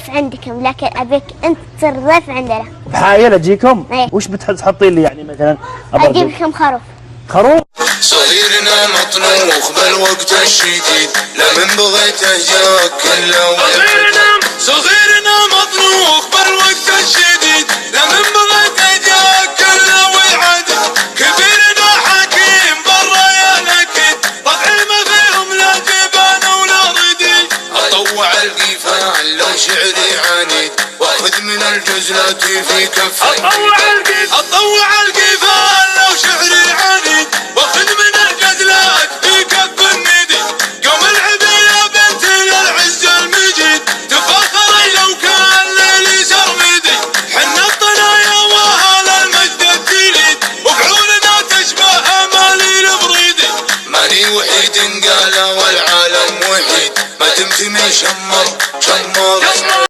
ضيف عندكم، لكن ابيك انت تصير ضيف عندنا. بحايل اجيكم؟ ايه. وش بتحطين لي يعني مثلا؟ اجيب لكم خروف. خروف؟ صغيرنا مطنوخ بالوقت الشديد، لمن بغيته جاك كله ويعد. صغيرنا مطنوخ بالوقت الشديد، لمن بغيته جاك كله ويعد. كبيرنا حكيم بالريال اكيد، طبعي ما فيهم لا جبان ولا رديد. اطوع القفا لو شعري عنيد، واخذ من الجزلات في كفي. اطوع القفا